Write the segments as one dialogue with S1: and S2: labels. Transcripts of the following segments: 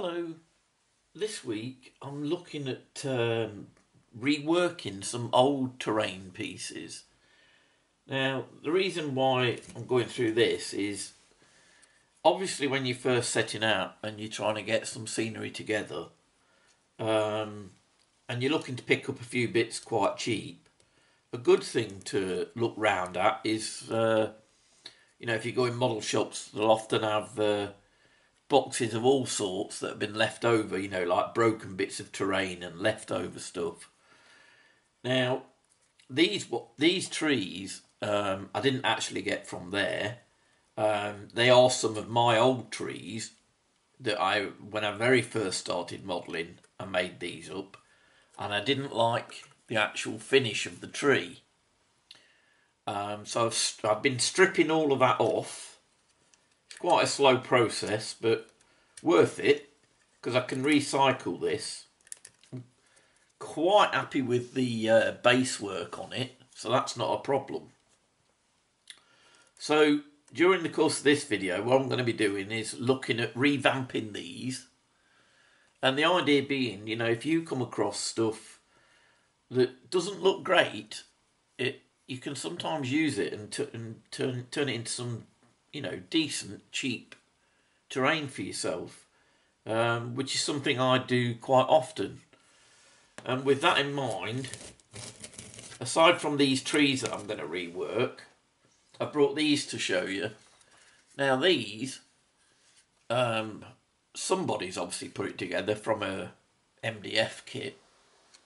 S1: Hello, this week I'm looking at reworking some old terrain pieces. Now, the reason why I'm going through this is obviously when you're first setting out and you're trying to get some scenery together, and you're looking to pick up a few bits quite cheap, a good thing to look round at is, if you go in model shops, they'll often have boxes of all sorts that have been left over, like broken bits of terrain and leftover stuff. Now, these trees I didn't actually get from there. They are some of my old trees that when I very first started modelling, I made these up, and I didn't like the actual finish of the tree. So I've been stripping all of that off. Quite a slow process, but worth it because I can recycle this. I'm quite happy with the base work on it, so that's not a problem. So during the course of this video, what I'm going to be doing is looking at revamping these, and the idea being, if you come across stuff that doesn't look great, you can sometimes use it and turn it into some decent, cheap terrain for yourself, which is something I do quite often. And with that in mind, aside from these trees that I'm going to rework, I brought these to show you. Now these, somebody's obviously put it together from a MDF kit.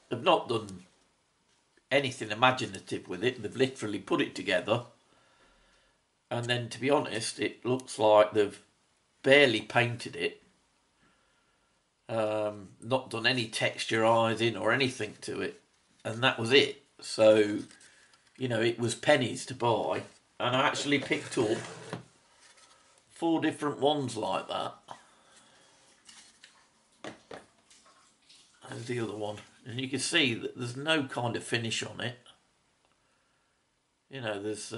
S1: They've not done anything imaginative with it, they've literally put it together. And then, to be honest, it looks like they've barely painted it. Not done any texturising or anything to it. And that was it. So, it was pennies to buy. And I actually picked up 4 different ones like that. There's the other one. And you can see that there's no kind of finish on it. There's...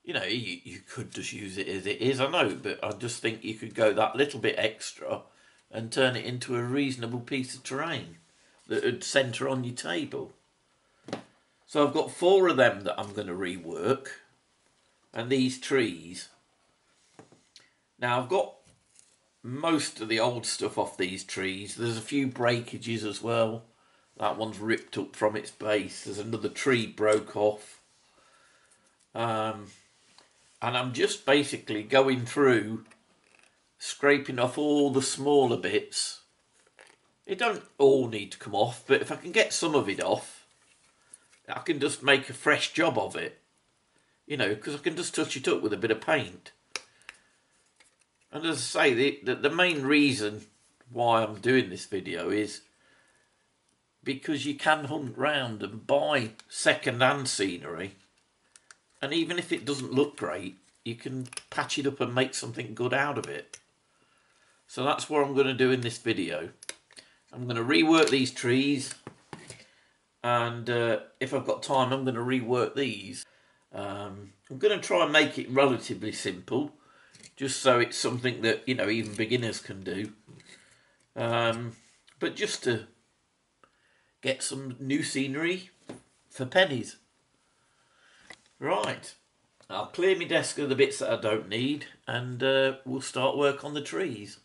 S1: you could just use it as it is, I know, but I just think you could go that little bit extra and turn it into a reasonable piece of terrain that would centre on your table. So I've got 4 of them that I'm going to rework, and these trees. Now I've got most of the old stuff off these trees. There's a few breakages as well. That one's ripped up from its base. There's another tree broke off. And I'm just basically going through, scraping off all the smaller bits. It don't all need to come off, but if I can get some of it off, I can just make a fresh job of it. Because I can just touch it up with a bit of paint. And as I say, the main reason why I'm doing this video is because you can hunt round and buy second-hand scenery. And even if it doesn't look great, you can patch it up and make something good out of it. So that's what I'm going to do in this video. I'm going to rework these trees. And if I've got time, I'm going to rework these. I'm going to try and make it relatively simple. Just so it's something that, even beginners can do. But just to get some new scenery for pennies. Right, I'll clear my desk of the bits that I don't need, and we'll start work on the trees.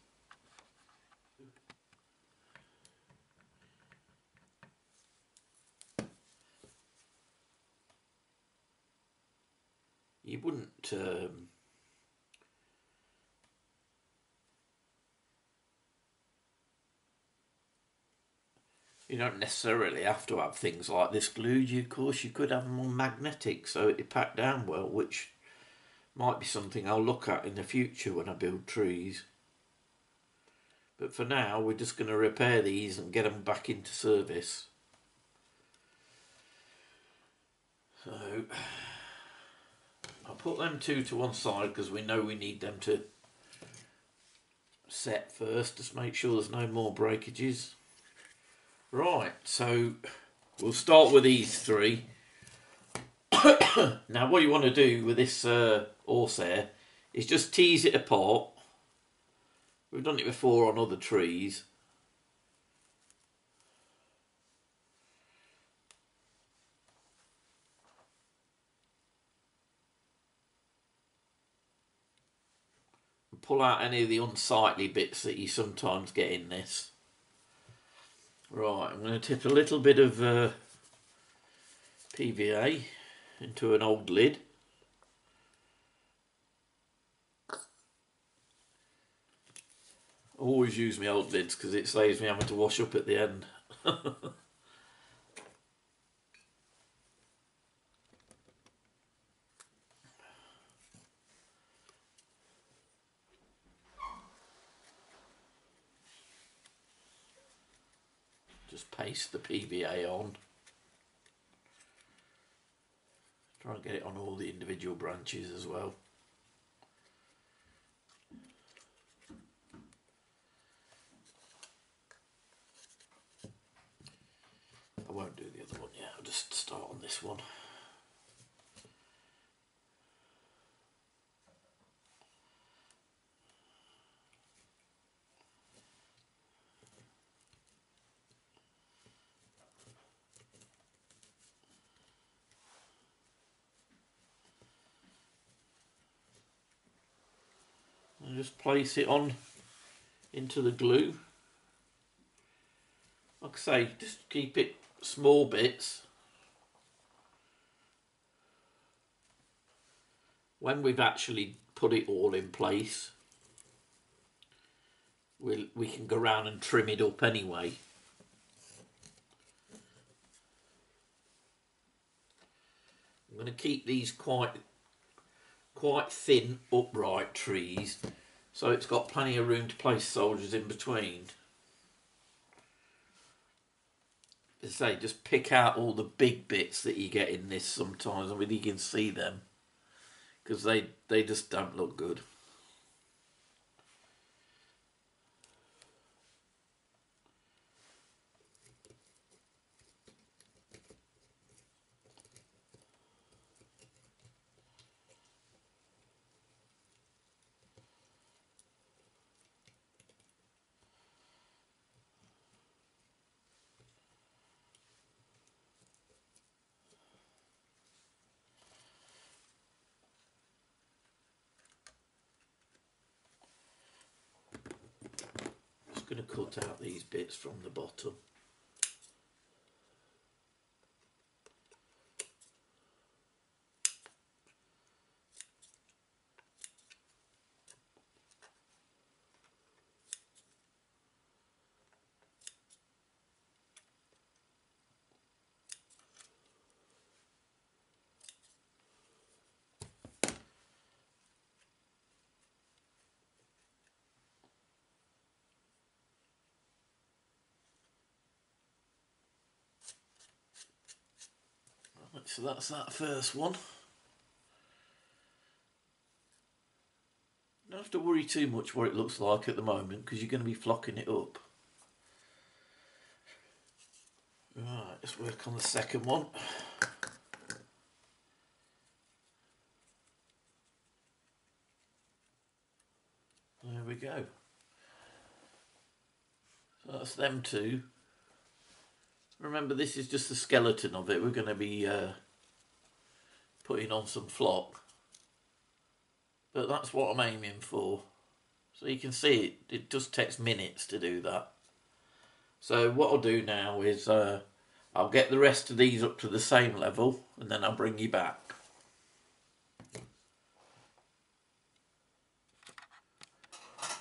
S1: You wouldn't you don't necessarily have to have things like this glued. Of course, you could have them on magnetic so it pack down well, which might be something I'll look at in the future when I build trees. But for now, we're just going to repair these and get them back into service. So I'll put them 2 to one side because we know we need them to set first. Just make sure there's no more breakages. Right, so we'll start with these 3. Now what you want to do with this horsehair is just tease it apart We've done it before on other trees. Pull out any of the unsightly bits that you sometimes get in this. Right, I'm going to tip a little bit of PVA into an old lid. Always use my old lids because it saves me having to wash up at the end. Just paste the PVA on. Try and get it on all the individual branches as well. I won't do the other one yet, I'll just start on this one. And just place it on into the glue. Like I say, just keep it small bits. When we've actually put it all in place, we can go around and trim it up anyway. I'm going to keep these quite thin, upright trees, so it's got plenty of room to place soldiers in between. As I say, just pick out all the big bits that you get in this sometimes. I mean, you can see them because they just don't look good. Going to cut out these bits from the bottom. So that's that first one. Don't have to worry too much what it looks like at the moment because you're going to be flocking it up. Right, let's work on the second one. There we go. So that's them two. Remember, this is just the skeleton of it. We're going to be putting on some flock. But that's what I'm aiming for. So you can see it just takes minutes to do that. So what I'll do now is I'll get the rest of these up to the same level and then I'll bring you back.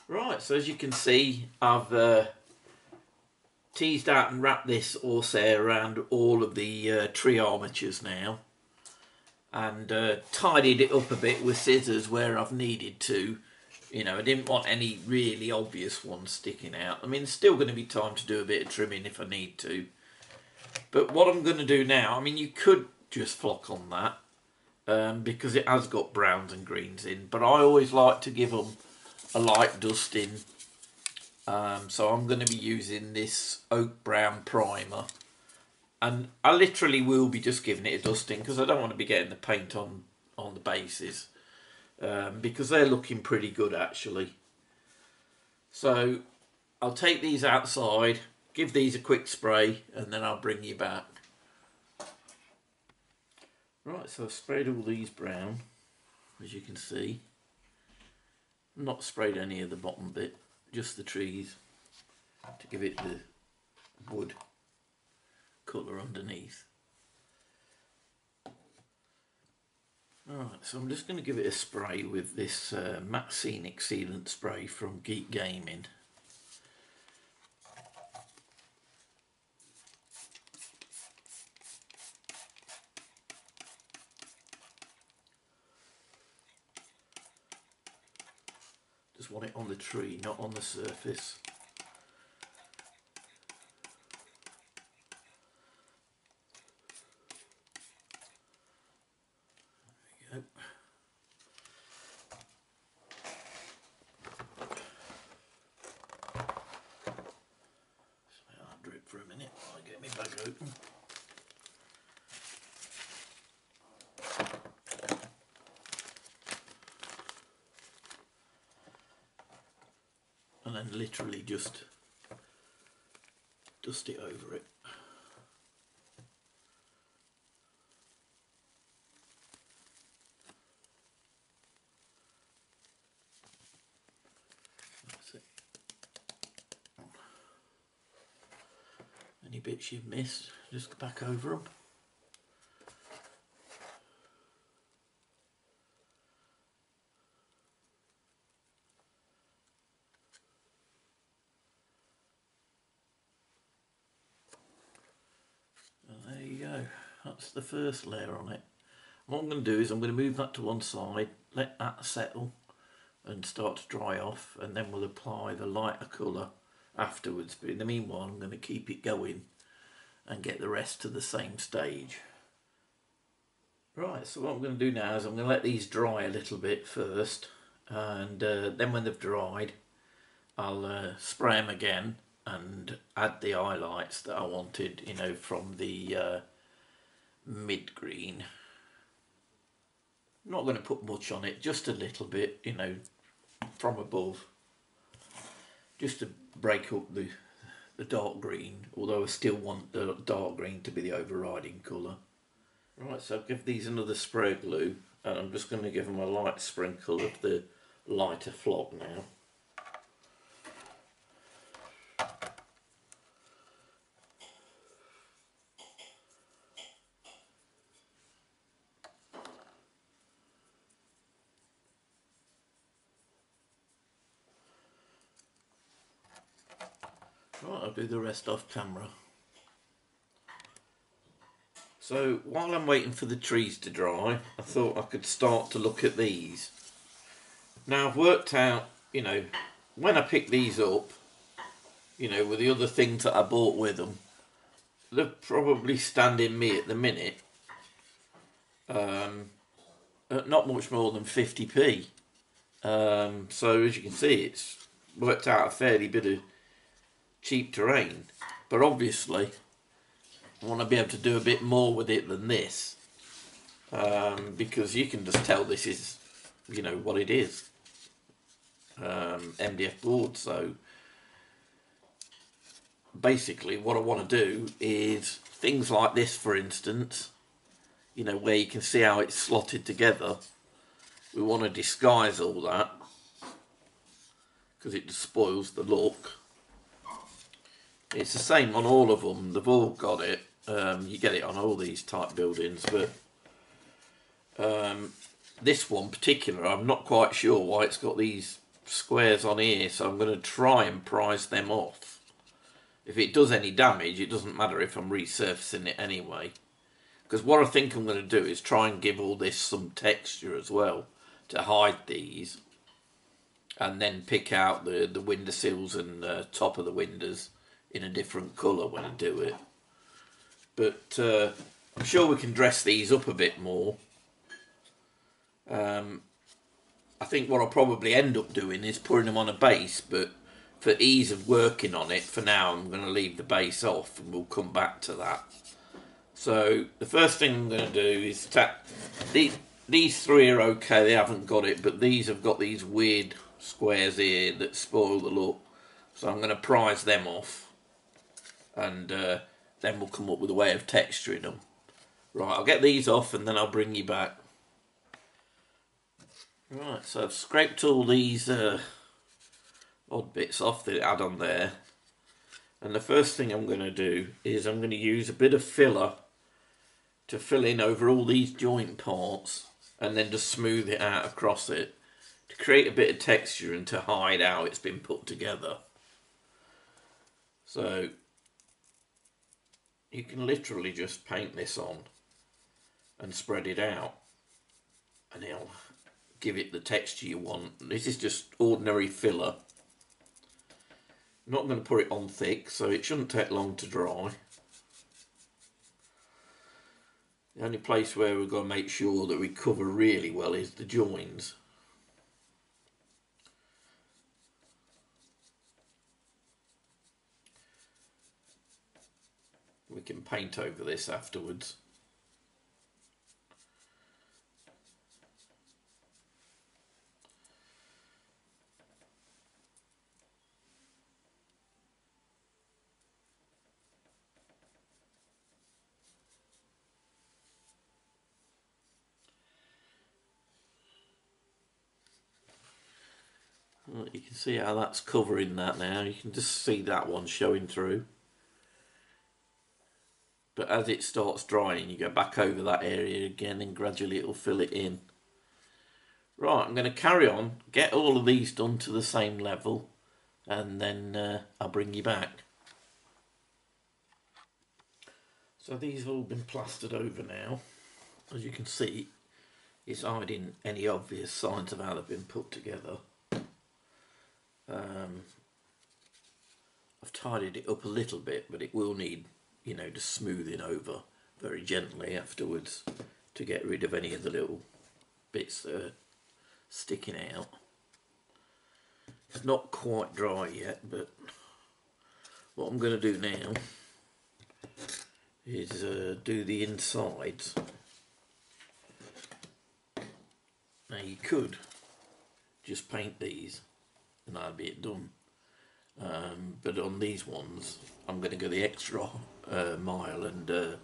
S1: Right, so as you can see, I've teased out and wrapped this horsehair around all of the tree armatures now, and tidied it up a bit with scissors where I've needed to. You know, I didn't want any really obvious ones sticking out. I mean, there's still going to be time to do a bit of trimming if I need to. But what I'm going to do now, I mean, you could just flock on that because it has got browns and greens in, but I always like to give them a light dusting. So I'm going to be using this oak brown primer, and I literally will be just giving it a dusting because I don't want to be getting the paint on the bases, because they're looking pretty good actually. So I'll take these outside, give these a quick spray, and then I'll bring you back. Right, so I've sprayed all these brown, as you can see. Not sprayed any of the bottom bit, just the trees, to give it the wood colour underneath. Alright, so I'm just going to give it a spray with this matte scenic sealant spray from Geek Gaming. Just want it on the tree, not on the surface. There we go. I'll drip for a minute while I get my bag open. And then literally just dust it over it. That's it. Any bits you've missed, just go back over them. There you go, that's the first layer on it. What I'm going to do is I'm going to move that to one side, let that settle and start to dry off, and then we'll apply the lighter colour afterwards. But in the meanwhile I'm going to keep it going and get the rest to the same stage. Right, so what I'm going to do now is I'm going to let these dry a little bit first, and then when they've dried I'll spray them again and add the highlights that I wanted, you know, from the mid-green. I'm not going to put much on it, just a little bit, you know, from above, just to break up the dark green, although I still want the dark green to be the overriding colour. Right, so I'll give these another spray of glue, and I'm just going to give them a light sprinkle of the lighter flock now. Right, I'll do the rest off camera. So while I'm waiting for the trees to dry, I thought I could start to look at these. Now I've worked out, you know, when I pick these up, you know, with the other things that I bought with them, they're probably standing me at the minute at not much more than 50p. So as you can see, it's worked out a fairly bit of cheap terrain, but obviously I want to be able to do a bit more with it than this, because you can just tell this is, you know, what it is, MDF board. So basically what I want to do is things like this, for instance, you know, where you can see how it's slotted together. We want to disguise all that because it just spoils the look. It's the same on all of them, they've all got it. You get it on all these type buildings, but this one particular, I'm not quite sure why it's got these squares on here, so I'm going to try and prise them off. If it does any damage, it doesn't matter if I'm resurfacing it anyway. Because what I think I'm going to do is try and give all this some texture as well to hide these, and then pick out the windowsills and top of the windows in a different colour when I do it. But I'm sure we can dress these up a bit more. I think what I'll probably end up doing is putting them on a base, but for ease of working on it, for now I'm going to leave the base off and we'll come back to that. So the first thing I'm going to do is these three are okay, they haven't got it, but these have got these weird squares here that spoil the look. So I'm going to prise them off, and then we'll come up with a way of texturing them. Right, I'll get these off and then I'll bring you back. Right, so I've scraped all these odd bits off that it had on there. And the first thing I'm going to do is I'm going to use a bit of filler to fill in over all these joint parts and then just smooth it out across it to create a bit of texture and to hide how it's been put together. So you can literally just paint this on and spread it out and it'll give it the texture you want. This is just ordinary filler. I'm not going to put it on thick, so it shouldn't take long to dry. The only place where we've got to make sure that we cover really well is the joins. We can paint over this afterwards. Well, you can see how that's covering that now. You can just see that one showing through. But as it starts drying, you go back over that area again and gradually it'll fill it in. Right, I'm going to carry on, get all of these done to the same level, and then I'll bring you back. So these have all been plastered over now. As you can see, it's hiding any obvious signs of how they've been put together. I've tidied it up a little bit, but it will need, you know, just smoothing over very gently afterwards to get rid of any of the little bits that are sticking out. It's not quite dry yet, but what I'm going to do now is do the insides. Now you could just paint these and that'd be it done. But on these ones, I'm going to go the extra mile and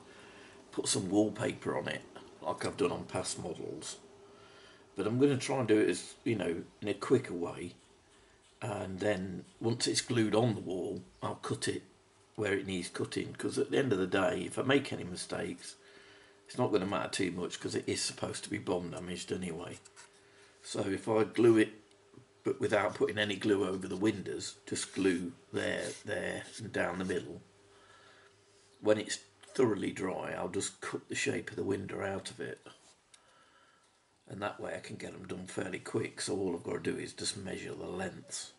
S1: put some wallpaper on it, like I've done on past models. But I'm going to try and do it as, you know, in a quicker way. And then once it's glued on the wall, I'll cut it where it needs cutting. Because at the end of the day, if I make any mistakes, it's not going to matter too much because it is supposed to be bomb damaged anyway. So if I glue it, but without putting any glue over the windows, just glue there, and down the middle. When it's thoroughly dry, I'll just cut the shape of the window out of it. And that way I can get them done fairly quick, so all I've got to do is just measure the lengths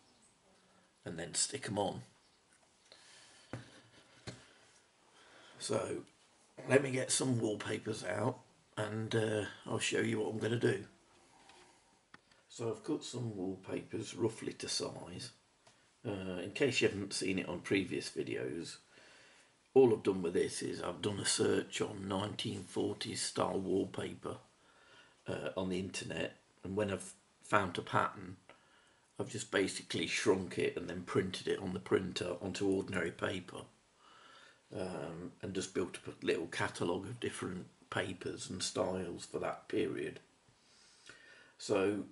S1: and then stick them on. So let me get some wallpapers out and I'll show you what I'm going to do. So I've cut some wallpapers roughly to size. In case you haven't seen it on previous videos, all I've done with this is I've done a search on 1940s style wallpaper on the internet, and when I've found a pattern, I've just basically shrunk it and then printed it on the printer onto ordinary paper, and just built up a little catalogue of different papers and styles for that period. So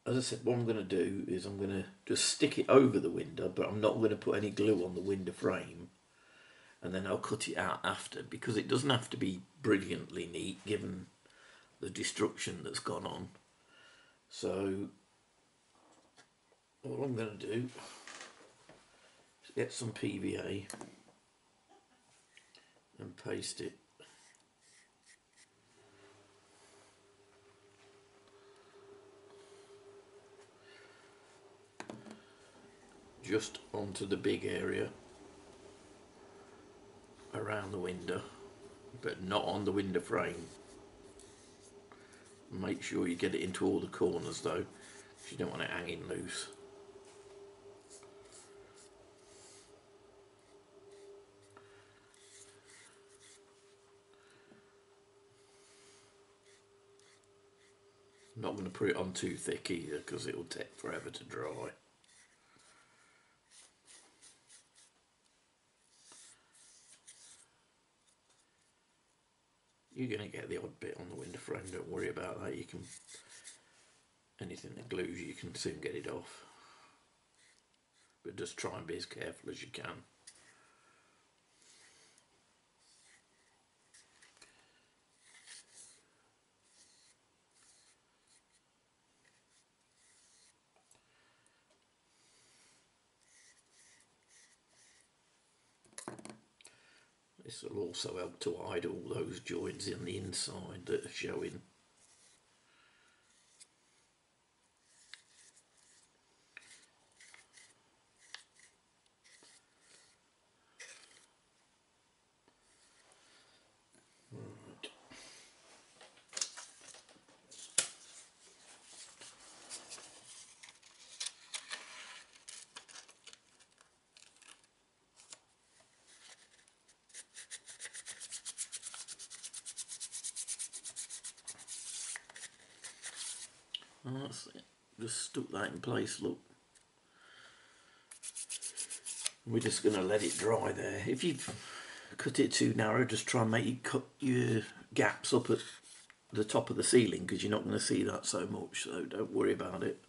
S1: as I said, what I'm going to do is I'm going to just stick it over the window, but I'm not going to put any glue on the window frame, and then I'll cut it out after, because it doesn't have to be brilliantly neat given the destruction that's gone on. So all I'm going to do is get some PVA and paste it just onto the big area around the window, but not on the window frame. Make sure you get it into all the corners though, because you don't want it hanging loose. not going to put it on too thick either because it will take forever to dry. You're going to get the odd bit on the window frame, don't worry about that. You can, anything that glues you can soon get it off. But just try and be as careful as you can. This will also help to hide all those joints in the inside that are showing. Right. Well, that's it. Just stuck that in place, look. We're just going to let it dry there. If you cut it too narrow, just try and make you cut your gaps up at the top of the ceiling because you're not going to see that so much, so don't worry about it.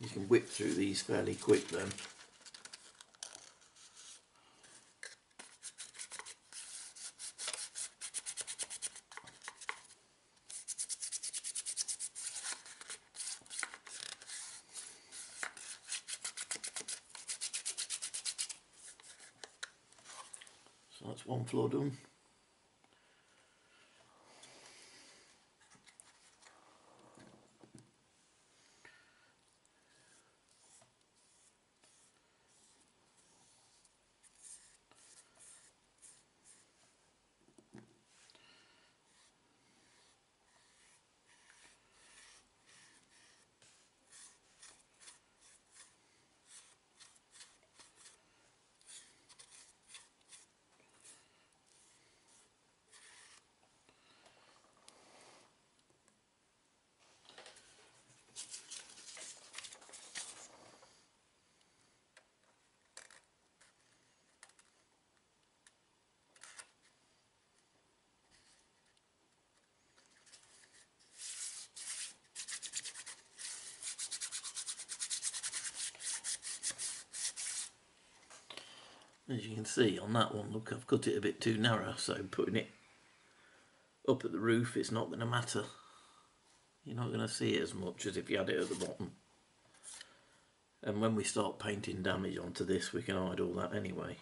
S1: You can whip through these fairly quick then. So that's one floor done. As you can see on that one, look, I've cut it a bit too narrow, so putting it up at the roof, it's not going to matter. You're not going to see it as much as if you had it at the bottom. And when we start painting damage onto this, we can hide all that anyway.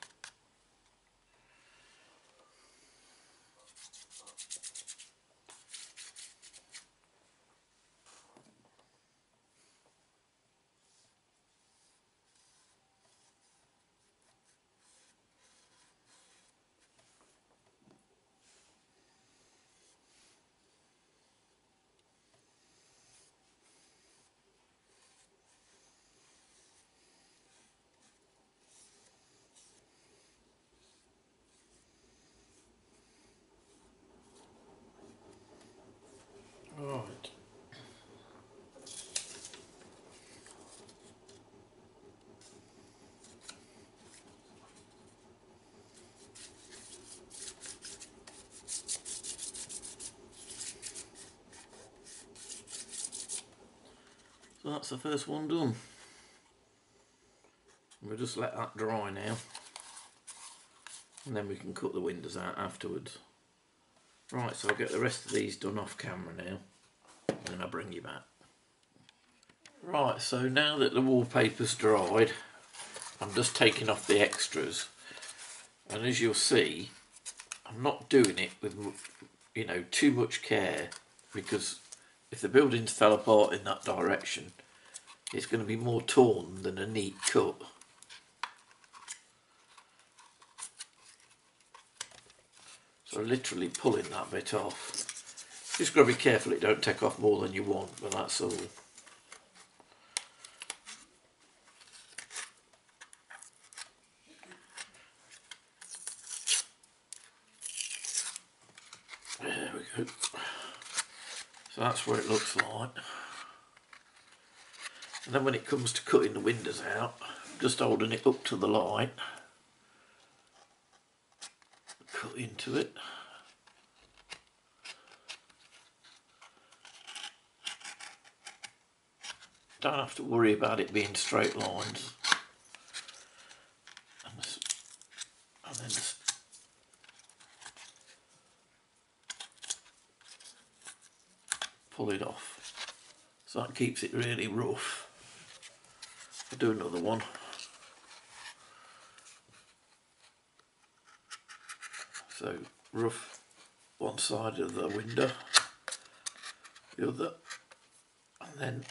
S1: Right. So that's the first one done. We'll just let that dry now. And then we can cut the windows out afterwards. Right, so I'll get the rest of these done off camera now. And then I'll bring you back. Right, so now that the wallpaper's dried, I'm just taking off the extras. And as you'll see, I'm not doing it with, you know, too much care, because if the buildings fell apart in that direction, it's going to be more torn than a neat cut. So literally pulling that bit off. Just got to be careful it don't take off more than you want, but that's all. There we go. So that's what it looks like. And then when it comes to cutting the windows out, just holding it up to the light, cut into it. Don't have to worry about it being straight lines. And then just pull it off. So that keeps it really rough. I'll do another one. So rough one side of the window, the other, and then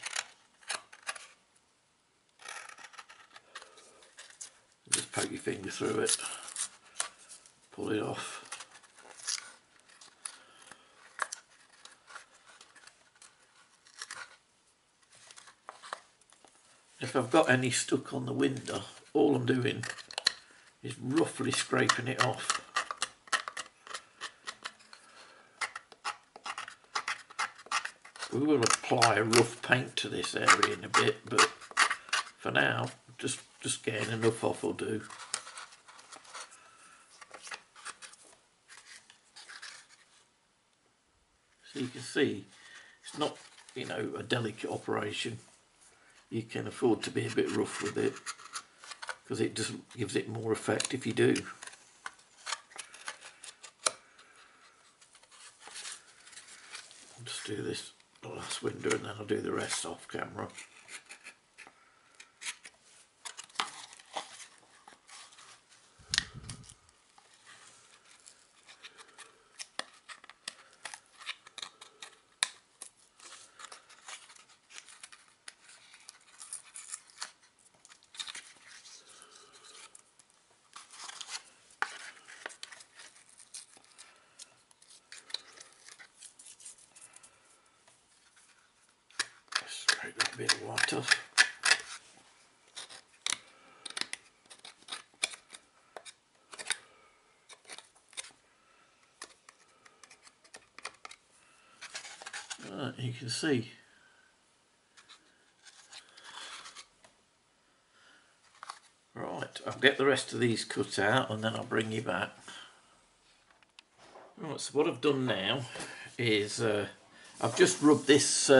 S1: just poke your finger through it, pull it off. If I've got any stuck on the window, all I'm doing is roughly scraping it off. We will apply a rough paint to this area in a bit, but for now, just getting enough off will do. So you can see, it's not, you know, a delicate operation. You can afford to be a bit rough with it, because it just gives it more effect if you do. I'll just do this last window and then I'll do the rest off camera. Scrape that bit of white off. You can see right, I'll get the rest of these cut out and then I'll bring you back. Right, so what I've done now is I've just rubbed this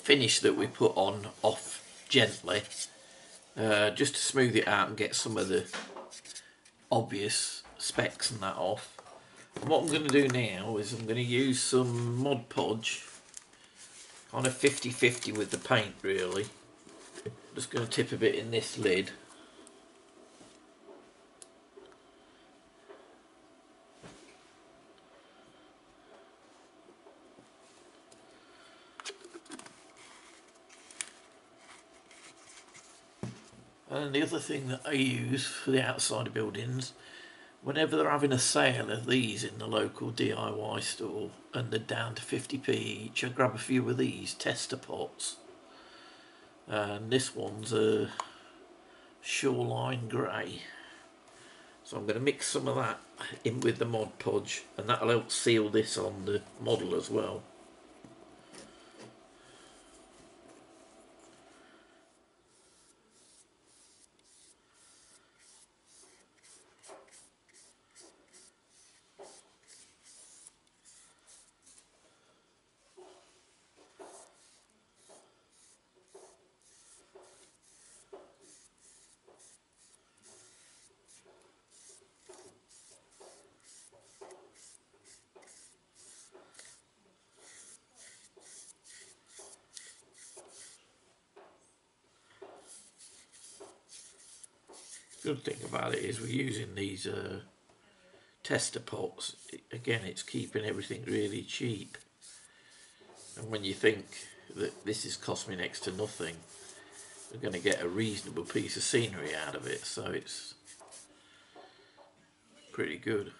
S1: finish that we put on off gently, just to smooth it out and get some of the obvious specks and that off. And what I'm going to do now is I'm going to use some Mod Podge, kind of 50-50 with the paint really. Just going to tip a bit in this lid. And the other thing that I use for the outside of buildings, whenever they're having a sale of these in the local DIY store and they're down to 50p each, I grab a few of these tester pots. And this one's a shoreline grey. So I'm going to mix some of that in with the Mod Podge, and that'll help seal this on the model as well. Good thing about it is we're using these tester pots. Again, it's keeping everything really cheap. And when you think that this has cost me next to nothing, we're going to get a reasonable piece of scenery out of it, so it's pretty good.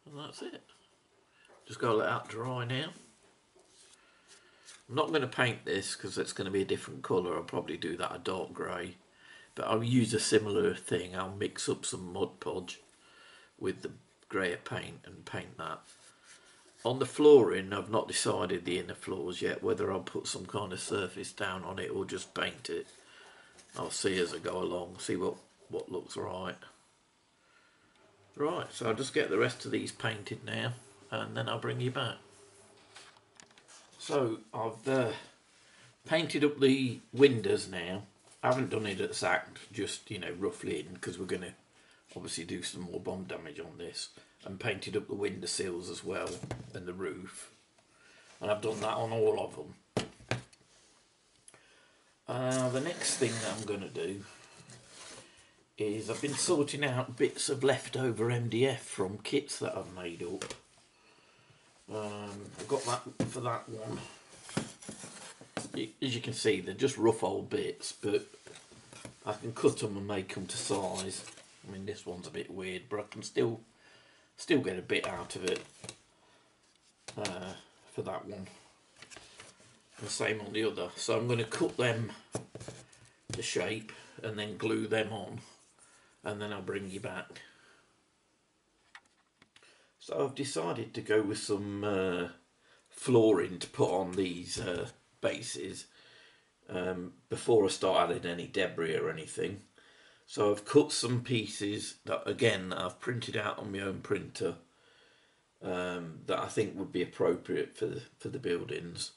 S1: And that's it. Just got to let that dry now. I'm not going to paint this because it's going to be a different colour. I'll probably do that a dark grey. But I'll use a similar thing. I'll mix up some Mod Podge with the greyer paint and paint that. On the flooring, I've not decided the inner floors yet, whether I'll put some kind of surface down on it or just paint it. I'll see as I go along, see what looks right. Right, so I'll just get the rest of these painted now, and then I'll bring you back. So I've painted up the windows now. I haven't done it exact, just, you know, roughly in, because we're going to obviously do some more bomb damage on this. And painted up the window sills as well, and the roof. And I've done that on all of them. The next thing that I'm going to do is I've been sorting out bits of leftover MDF from kits that I've made up. I've got that for that one. As you can see, they're just rough old bits, but I can cut them and make them to size. I mean, this one's a bit weird, but I can still get a bit out of it for that one. And same on the other. So I'm going to cut them to shape and then glue them on, and then I'll bring you back. So I've decided to go with some flooring to put on these bases before I start adding any debris or anything. So I've cut some pieces that, again, I've printed out on my own printer that I think would be appropriate for the buildings,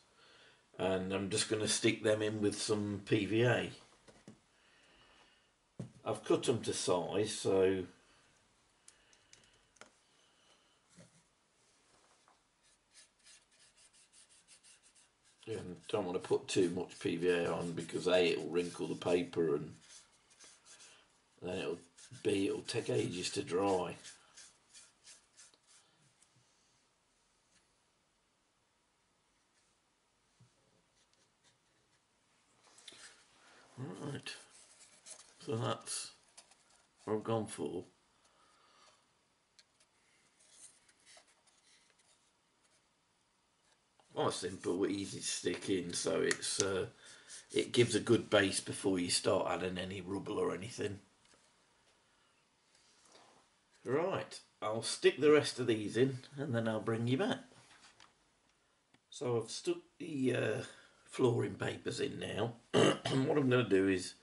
S1: and I'm just going to stick them in with some PVA. I've cut them to size, so and don't want to put too much PVA on, because A, it'll wrinkle the paper, and then it'll take ages to dry. Right, so that's what I've gone for. Quite simple, easy to stick in, so it gives a good base before you start adding any rubble or anything. Right, I'll stick the rest of these in and then I'll bring you back. So I've stuck the flooring papers in now. And what I'm going to do is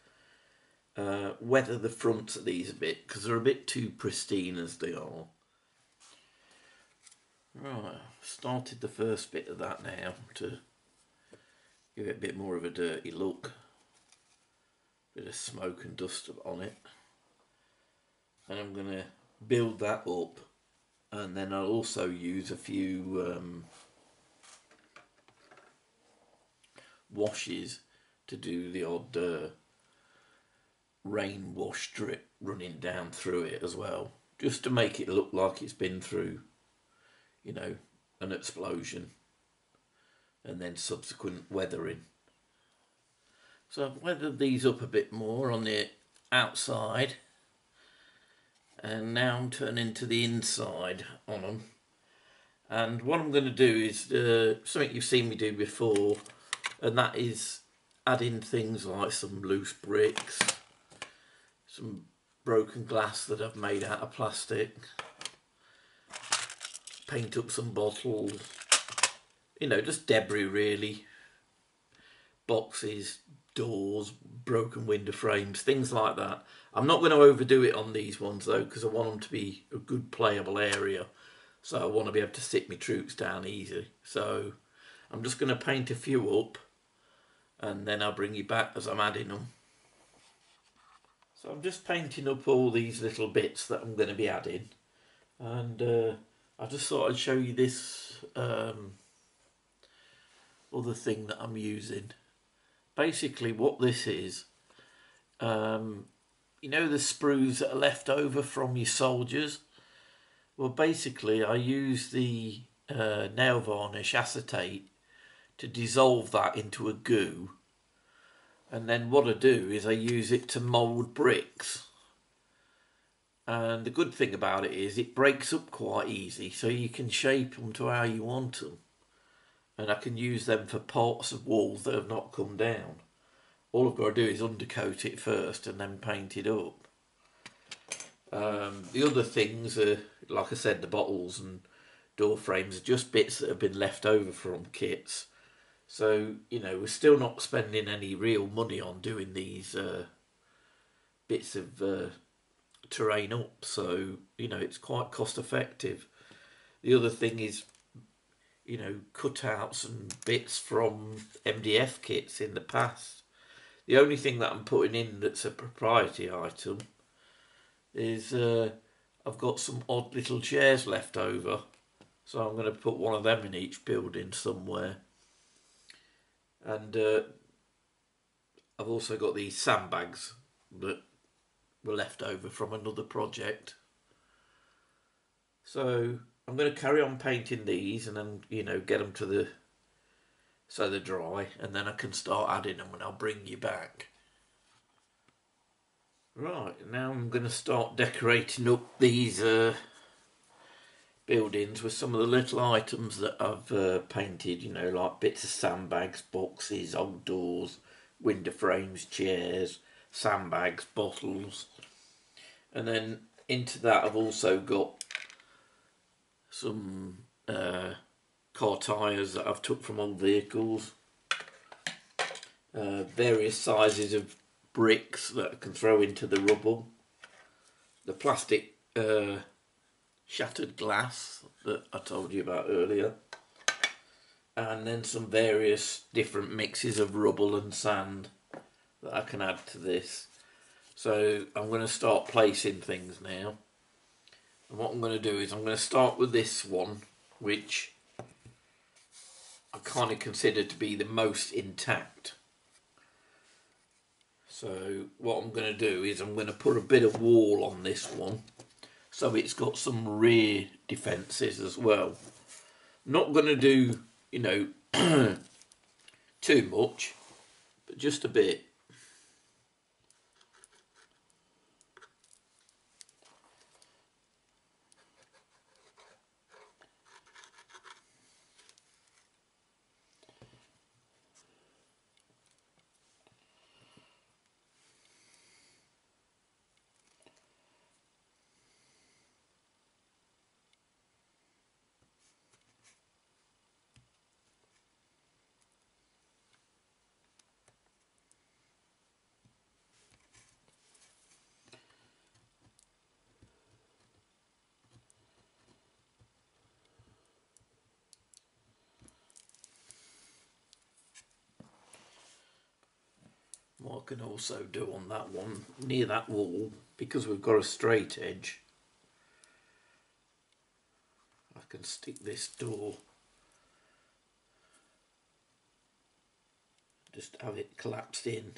S1: weather the fronts of these a bit, because they're a bit too pristine as they are. Right, started the first bit of that now to give it a bit more of a dirty look. Bit of smoke and dust on it. And I'm going to build that up, and then I'll also use a few washes to do the odd rain wash drip running down through it as well, just to make it look like it's been through, you know, an explosion, and then subsequent weathering. So I've weathered these up a bit more on the outside, and now I'm turning to the inside on them. And what I'm going to do is something you've seen me do before, and that is add in things like some loose bricks, some broken glass that I've made out of plastic, paint up some bottles, you know, just debris really, boxes, doors, broken window frames, things like that. I'm not going to overdo it on these ones though, because I want them to be a good playable area, so I want to be able to sit my troops down easy. So I'm just going to paint a few up, and then I'll bring you back as I'm adding them. So I'm just painting up all these little bits that I'm going to be adding, and I just thought I'd show you this other thing that I'm using. Basically what this is, you know the sprues that are left over from your soldiers? Well, basically I use the nail varnish acetate to dissolve that into a goo, and then what I do is I use it to mould bricks. And the good thing about it is it breaks up quite easy, so you can shape them to how you want them. And I can use them for parts of walls that have not come down. All I've got to do is undercoat it first and then paint it up. The other things are, like I said, the bottles and door frames are just bits that have been left over from kits. So, you know, we're still not spending any real money on doing these bits of terrain up. So, you know, it's quite cost effective. The other thing is, you know, cutouts and bits from MDF kits in the past. The only thing that I'm putting in that's a proprietary item is I've got some odd little chairs left over. So I'm going to put one of them in each building somewhere. And I've also got these sandbags that were left over from another project. So I'm going to carry on painting these and then, you know, get them to the, so they're dry, and then I can start adding them and I'll bring you back. Right, now I'm going to start decorating up these buildings with some of the little items that I've painted, you know, like bits of sandbags, boxes, old doors, window frames, chairs, sandbags, bottles. And then into that I've also got some car tyres that I've took from old vehicles, various sizes of bricks that I can throw into the rubble, the plastic shattered glass that I told you about earlier, and then some various different mixes of rubble and sand that I can add to this. So I'm going to start placing things now, and what I'm going to do is I'm going to start with this one, which I kind of consider to be the most intact. So what I'm going to do is I'm going to put a bit of wall on this one, so it's got some rear defences as well. Not going to do, you know, too much, but just a bit. What I can also do on that one, near that wall, because we've got a straight edge, I can stick this door, just have it collapsed in.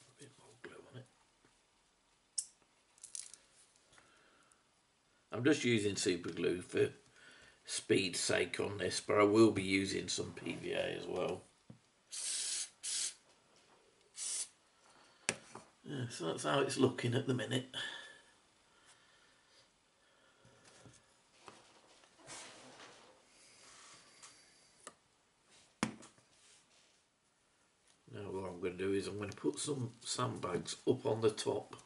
S1: A bit more glue on it. I'm just using super glue for speed's sake on this, but I will be using some PVA as well. Yeah, so that's how it's looking at the minute. Now what I'm going to do is I'm going to put some sandbags up on the top.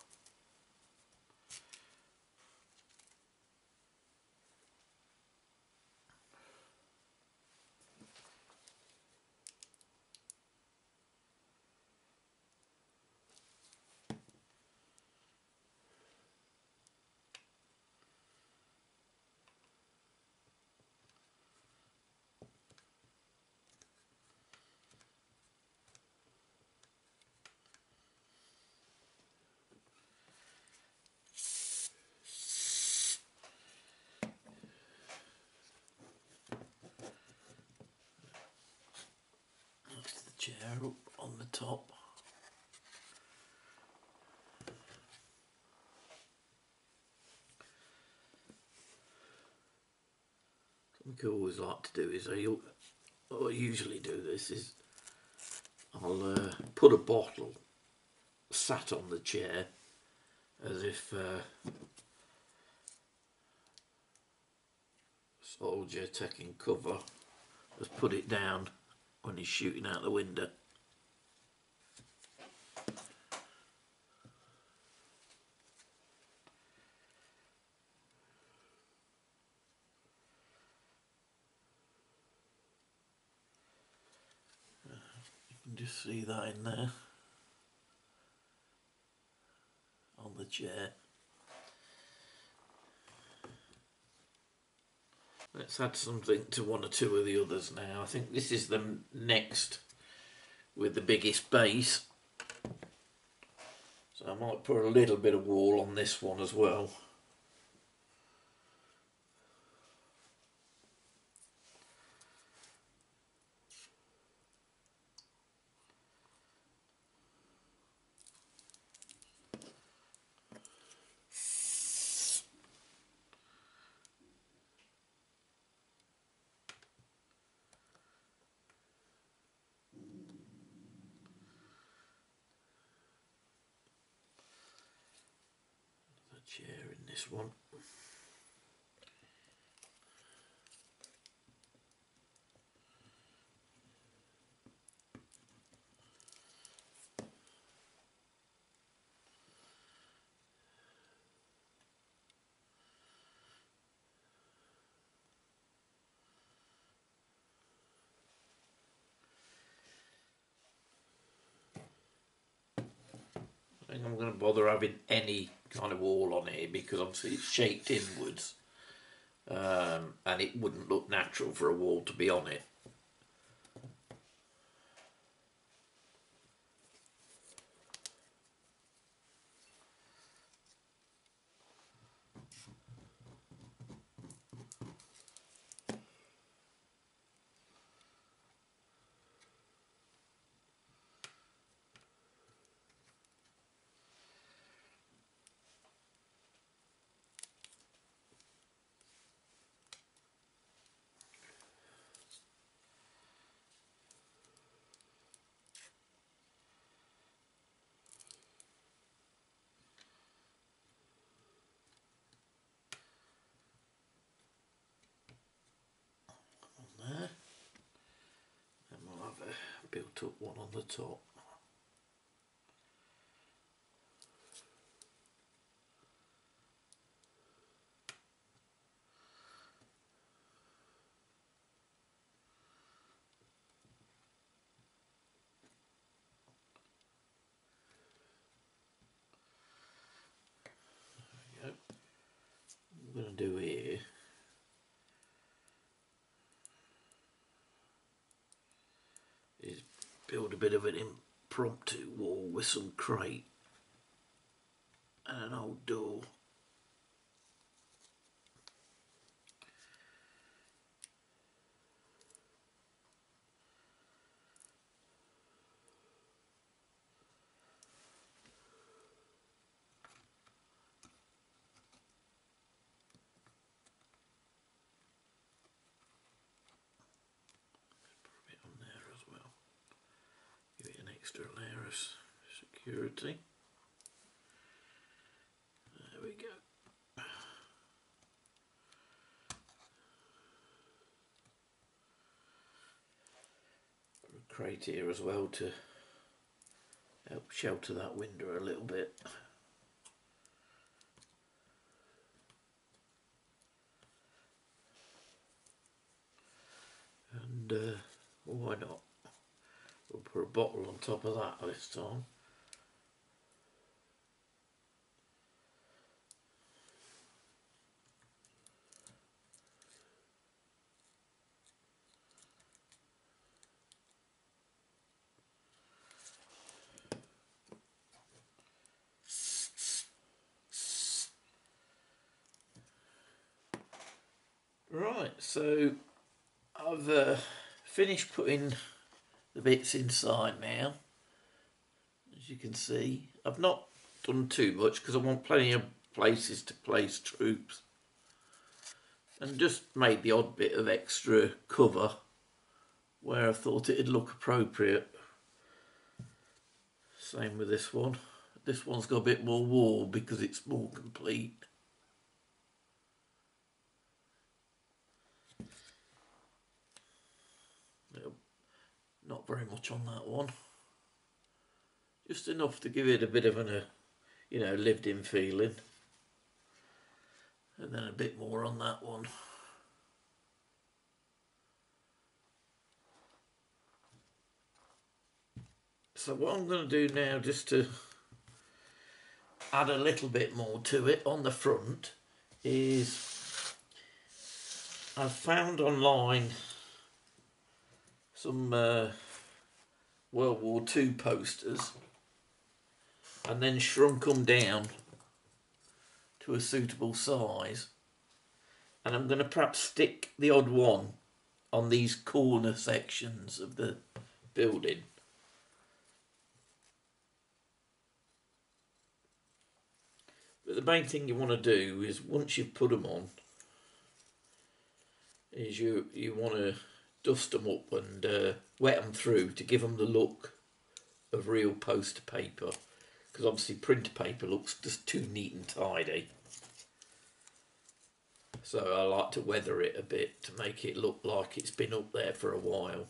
S1: Chair up on the top. What I always like to do is, what I usually do this is, I'll put a bottle sat on the chair as if soldier taking cover, just put it down when he's shooting out the window. You can just see that in there on the chair. Let's add something to one or two of the others now. I think this is the next with the biggest base. So I might put a little bit of wall on this one as well. Chair in this one. I think I'm going to bother having any kind of wall on here because obviously it's shaped inwards, and it wouldn't look natural for a wall to be on it. There. And we'll have a built up one on the top. There we go. What I'm going to do here is build a bit of an impromptu wall with some crate and an old door. Put a bit on there as well. Give it an extra layer of security. There we go. Put a crate here as well to help shelter that window a little bit. And why not? We'll put a bottle on top of that this time. Right, so I've finished putting the bits inside now. As you can see, I've not done too much because I want plenty of places to place troops. and just made the odd bit of extra cover where I thought it'd look appropriate. Same with this one. This one's got a bit more wall because it's more complete. Not very much on that one. Just enough to give it a bit of a, lived in feeling. And then a bit more on that one. So what I'm going to do now, just to add a little bit more to it on the front, is I've found online some World War II posters and then shrunk them down to a suitable size, and I'm going to perhaps stick the odd one on these corner sections of the building. But the main thing you want to do is, once you've put them on, is you want to dust them up and wet them through to give them the look of real poster paper, because obviously printer paper looks just too neat and tidy. So I like to weather it a bit to make it look like it's been up there for a while.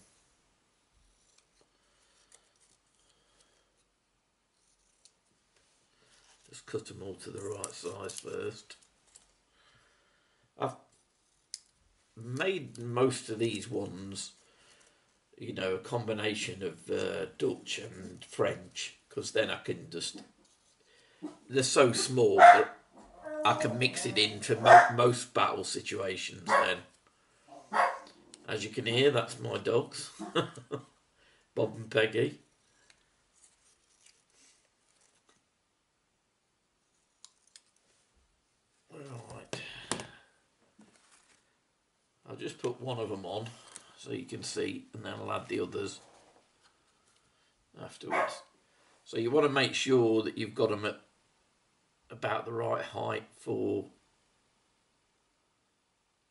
S1: Just cut them all to the right size first. I've made most of these ones, a combination of Dutch and French, because then I can just, they're so small that I can mix it into most battle situations then. As you can hear, that's my dogs, Bob and Peggy. Right. I'll just put one of them on so you can see, and then I'll add the others afterwards. So you want to make sure that you've got them at about the right height for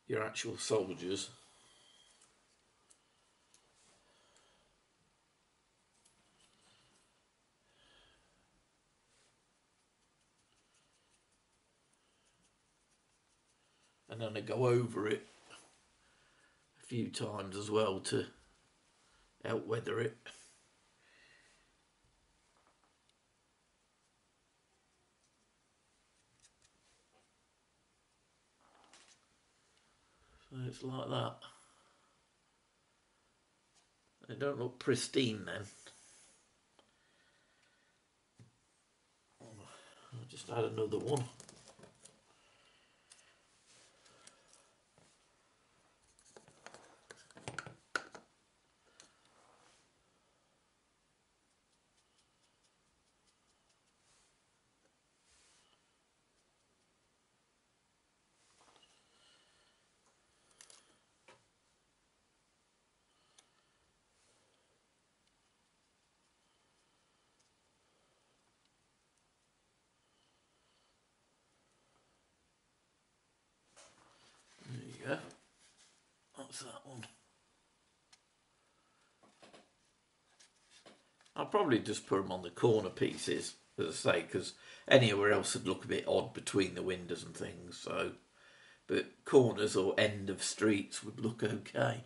S1: your actual soldiers. And then I go over it a few times as well to help weather it. So it's like that. They don't look pristine then. I'll just add another one. There you go. That's that one. I'll probably just put them on the corner pieces, as I say, because anywhere else would look a bit odd between the windows and things. So, but corners or end of streets would look okay.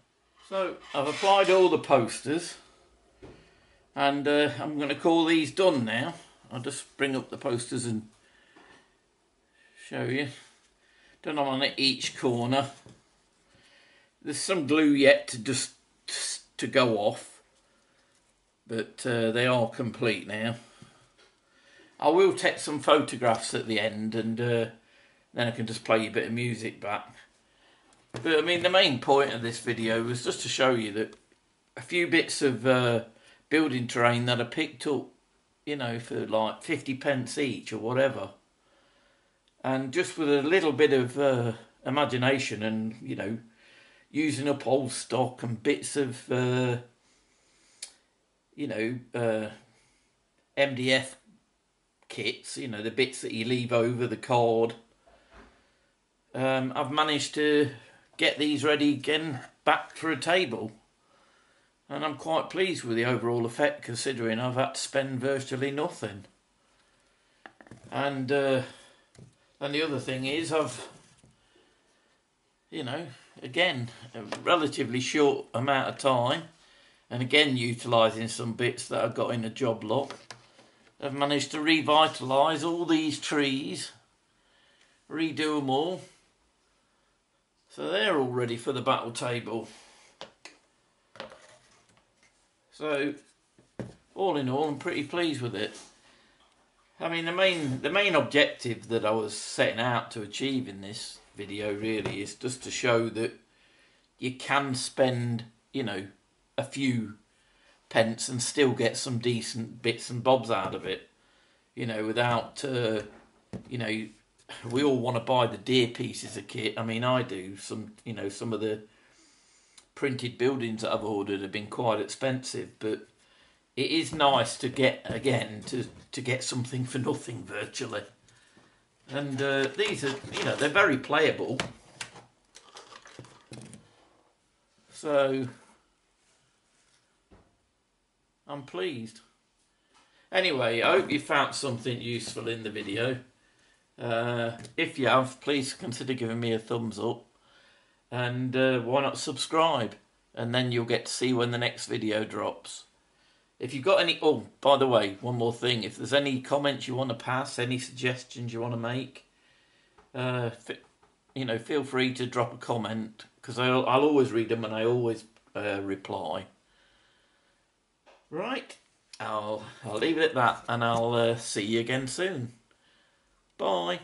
S1: So I've applied all the posters, and I'm going to call these done now. I'll just bring up the posters and show you. Done them on each corner. There's some glue yet to go off, but they are complete now. I will take some photographs at the end, and then I can just play you a bit of music back. But I mean, the main point of this video was just to show you that a few bits of building terrain that I picked up, for like 50 pence each or whatever. And just with a little bit of imagination and, using up old stock and bits of, MDF kits, the bits that you leave over the card, I've managed to get these ready again back for a table, and I'm quite pleased with the overall effect considering I've had to spend virtually nothing. And the other thing is I've, again, a relatively short amount of time, and again utilising some bits that I've got in a job lot, I've managed to revitalise all these trees, redo them all, so they're all ready for the battle table. So all in all, I'm pretty pleased with it. I mean, the main objective that I was setting out to achieve in this video really is just to show that you can spend, a few pence and still get some decent bits and bobs out of it, without, we all want to buy the dear pieces of kit. I mean, I do. Some of the printed buildings that I've ordered have been quite expensive, but it is nice to get, again, to get something for nothing virtually. And these are, they're very playable. So I'm pleased. Anyway, I hope you found something useful in the video. If you have, please consider giving me a thumbs up. And why not subscribe? And then you'll get to see when the next video drops. If you've got any... Oh, by the way, one more thing. If there's any comments you want to pass, any suggestions you want to make, feel free to drop a comment, because I'll always read them and I always reply. Right, I'll leave it at that, and I'll see you again soon. Bye.